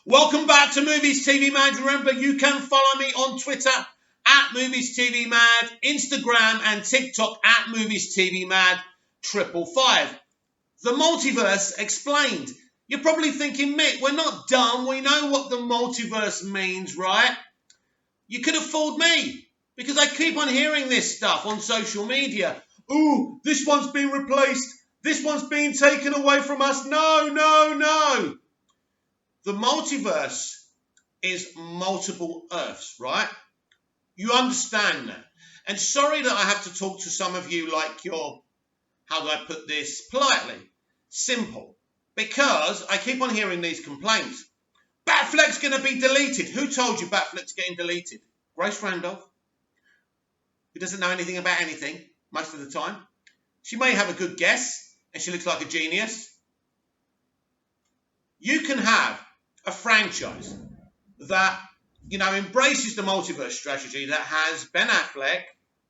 Welcome back to Movies TV Mad. Remember, you can follow me on Twitter at Movies TV Mad, Instagram and TikTok at Movies TV Mad 555. The multiverse explained. You're probably thinking, Mick, we're not dumb. We know what the multiverse means, right? You could have fooled me because I keep on hearing this stuff on social media. Ooh, this one's been replaced. This one's been taken away from us. No. The multiverse is multiple Earths, right? You understand that. And sorry that I have to talk to some of you like you're, how do I put this politely? Simple. Because I keep on hearing these complaints. Batfleck's going to be deleted. Who told you Batfleck's getting deleted? Grace Randolph, who doesn't know anything about anything most of the time. She may have a good guess, and she looks like a genius. You can have a franchise that, embraces the multiverse strategy that has Ben Affleck,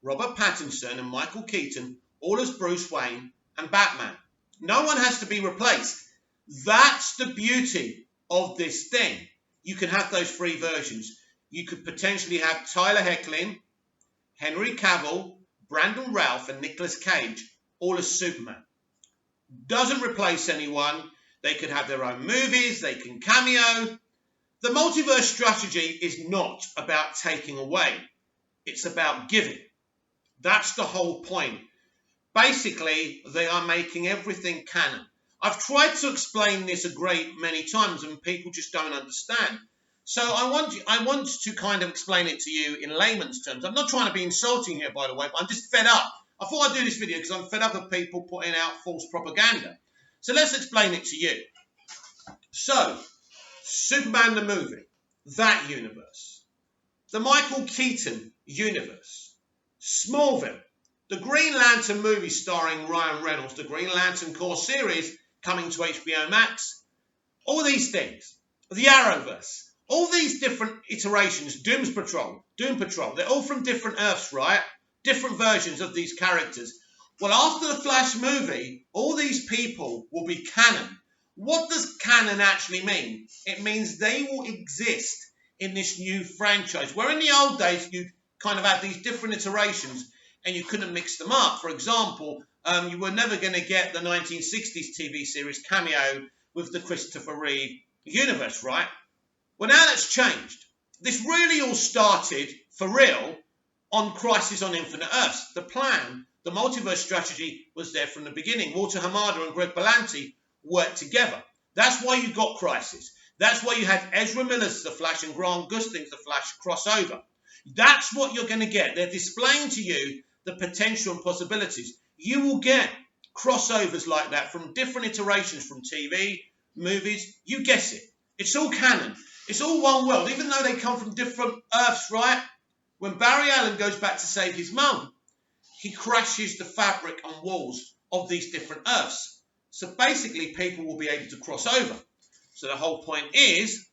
Robert Pattinson, and Michael Keaton all as Bruce Wayne and Batman. No one has to be replaced. That's the beauty of this thing. You can have those three versions. You could potentially have Tyler Hoechlin, Henry Cavill, Brandon Routh, and Nicolas Cage all as Superman. Doesn't replace anyone. They could have their own movies. They can cameo. The multiverse strategy is not about taking away. It's about giving. That's the whole point. Basically, they are making everything canon. I've tried to explain this a great many times and people just don't understand. So I want to kind of explain it to you in layman's terms. I'm not trying to be insulting here, by the way, but I'm just fed up. I thought I'd do this video because I'm fed up of people putting out false propaganda. So let's explain it to you. So, Superman the movie, that universe. The Michael Keaton universe. Smallville. The Green Lantern movie starring Ryan Reynolds. The Green Lantern Corps series coming to HBO Max. All these things. The Arrowverse. All these different iterations. Doom Patrol. They're all from different Earths, right? Different versions of these characters. Well, after the Flash movie, all these people will be canon. What does canon actually mean? It means they will exist in this new franchise. Where in the old days, you kind of had these different iterations and you couldn't mix them up. For example, you were never going to get the 1960s TV series cameo with the Christopher Reeve universe, right? Well, now that's changed. This really all started, for real, on Crisis on Infinite Earths. The plan, the multiverse strategy was there from the beginning. Walter Hamada and Greg Berlanti worked together. That's why you got Crisis. That's why you had Ezra Miller's The Flash and Grant Gustin's The Flash crossover. That's what you're going to get. They're displaying to you the potential and possibilities. You will get crossovers like that from different iterations from TV, movies. You guess it. It's all canon. It's all one world, even though they come from different Earths, right? When Barry Allen goes back to save his mum, he crashes the fabric and walls of these different Earths. So basically, people will be able to cross over. So the whole point is,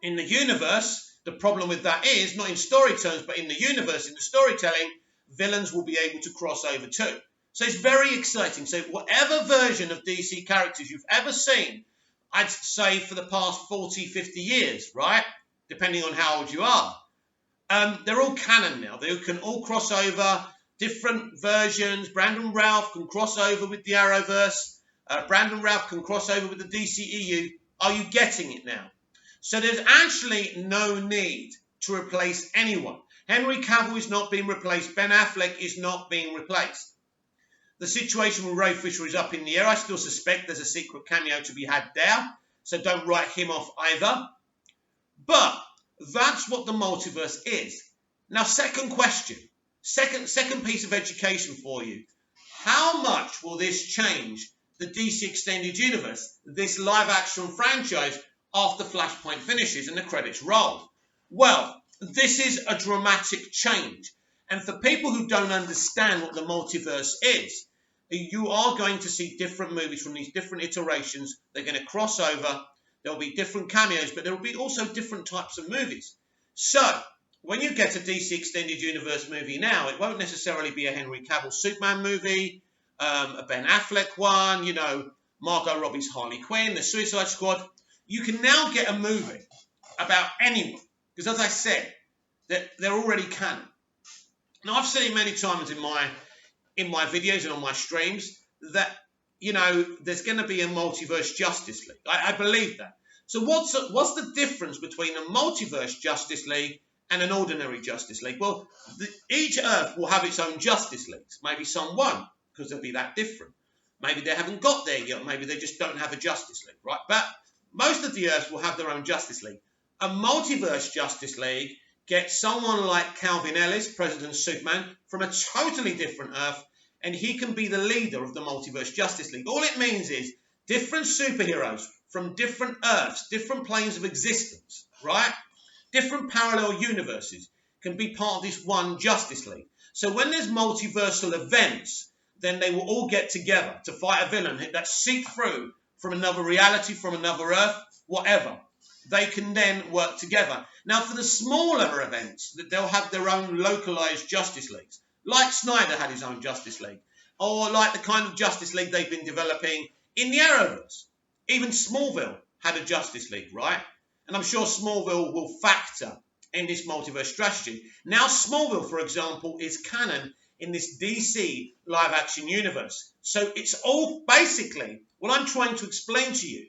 in the universe, the problem with that is, not in story terms, but in the universe, in the storytelling, villains will be able to cross over too. So it's very exciting. So whatever version of DC characters you've ever seen, I'd say for the past 40, 50 years, right? Depending on how old you are. They're all canon now. They can all cross over different versions. Brandon Routh can cross over with the Arrowverse. Brandon Routh can cross over with the DCEU. Are you getting it now? So there's actually no need to replace anyone. Henry Cavill is not being replaced. Ben Affleck is not being replaced. The situation with Ray Fisher is up in the air. I still suspect there's a secret cameo to be had there. So don't write him off either. But that's what the multiverse is. Now, second question. Second piece of education for you. How much will this change the DC Extended Universe, this live-action franchise, after Flashpoint finishes and the credits roll? Well, this is a dramatic change. And for people who don't understand what the multiverse is, you are going to see different movies from these different iterations. They're going to cross over. There'll be different cameos, but there will be also different types of movies. So, when you get a DC Extended Universe movie now, it won't necessarily be a Henry Cavill Superman movie, a Ben Affleck one, Margot Robbie's Harley Quinn, the Suicide Squad. you can now get a movie about anyone. Because as I said, they're already canon. Now, I've said it many times in my videos and on my streams that, you know, there's going to be a multiverse Justice League. I believe that. So what's the difference between a multiverse Justice League and an ordinary Justice League? Well, each Earth will have its own Justice Leagues. Maybe some won't, because they'll be that different. Maybe they haven't got there yet. Maybe they just don't have a Justice League, right? But most of the Earths will have their own Justice League. A multiverse Justice League gets someone like Calvin Ellis, President Superman, from a totally different Earth, and he can be the leader of the multiverse Justice League. All it means is different superheroes from different Earths, different planes of existence, right? Different parallel universes can be part of this one Justice League. So when there's multiversal events, then they will all get together to fight a villain that seep through from another reality, from another Earth, whatever. They can then work together. Now, for the smaller events, they'll have their own localized Justice Leagues, like Snyder had his own Justice League, or like the kind of Justice League they've been developing in the Arrowverse. Even Smallville had a Justice League, right? And I'm sure Smallville will factor in this multiverse strategy. Now, Smallville, for example, is canon in this DC live-action universe. So it's all basically, what I'm trying to explain to you,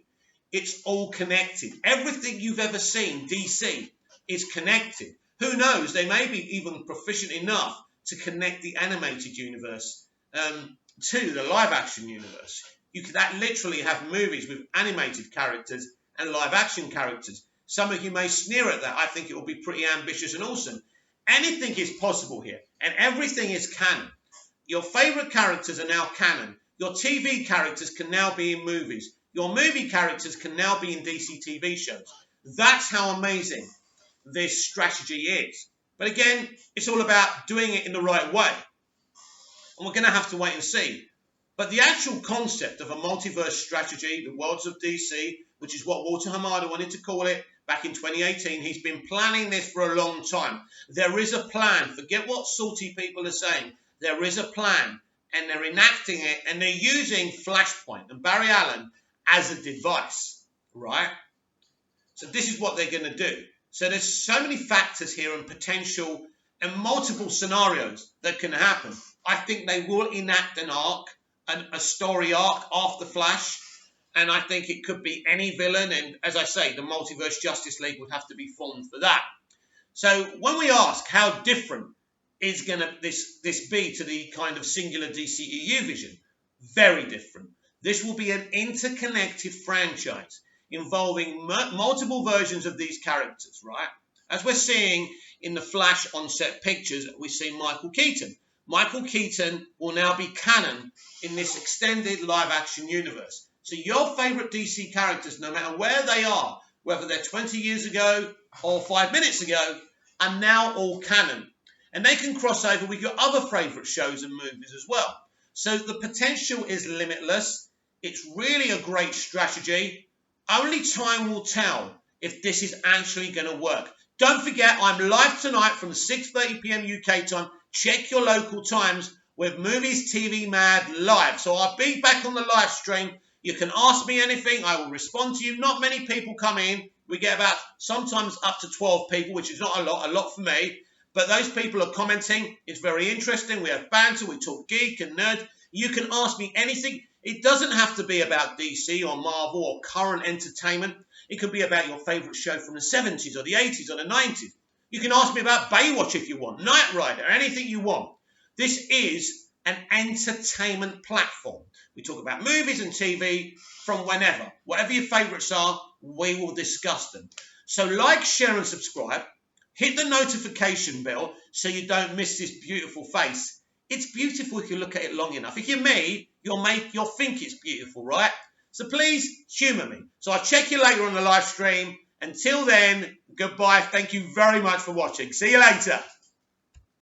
it's all connected. Everything you've ever seen, DC, is connected. Who knows? They may be even proficient enough to connect the animated universe to the live-action universe. You could literally have movies with animated characters and live-action characters. Some of you may sneer at that. I think it will be pretty ambitious and awesome. Anything is possible here, and everything is canon. Your favourite characters are now canon. Your TV characters can now be in movies. Your movie characters can now be in DC TV shows. That's how amazing this strategy is. But again, it's all about doing it in the right way. And we're going to have to wait and see. But the actual concept of a multiverse strategy, the worlds of DC, which is what Walter Hamada wanted to call it back in 2018, he's been planning this for a long time. There is a plan. Forget what salty people are saying. There is a plan. And they're enacting it. And they're using Flashpoint and Barry Allen as a device, right? So this is what they're going to do. So there's so many factors here and potential and multiple scenarios that can happen. I think they will enact an arc, a story arc after Flash, and I think it could be any villain, and as I say, the Multiverse Justice League would have to be formed for that. So when we ask how different is going to this be to the kind of singular DCEU vision, very different. This will be an interconnected franchise involving multiple versions of these characters, right? As we're seeing in the Flash on-set pictures, we see Michael Keaton. Michael Keaton will now be canon in this extended live-action universe. So your favourite DC characters, no matter where they are, whether they're 20 years ago or 5 minutes ago, are now all canon. And they can cross over with your other favourite shows and movies as well. So the potential is limitless. It's really a great strategy. Only time will tell if this is actually going to work. Don't forget, I'm live tonight from 6:30 p.m. UK time. Check your local times with Movies TV Mad live. So I'll be back on the live stream. You can ask me anything. I will respond to you. Not many people come in. We get about sometimes up to 12 people, which is not a lot for me. But those people are commenting. It's very interesting. We have banter. We talk geek and nerd. You can ask me anything. It doesn't have to be about DC or Marvel or current entertainment. It could be about your favourite show from the 70s or the 80s or the 90s. You can ask me about Baywatch if you want, Knight Rider, anything you want. This is an entertainment platform. We talk about movies and TV from whenever. Whatever your favourites are, we will discuss them. So like, share and subscribe. Hit the notification bell so you don't miss this beautiful face. It's beautiful if you look at it long enough. If you're me, you'll think it's beautiful, right? So please humour me. So I'll check you later on the live stream. Until then, goodbye. Thank you very much for watching. See you later.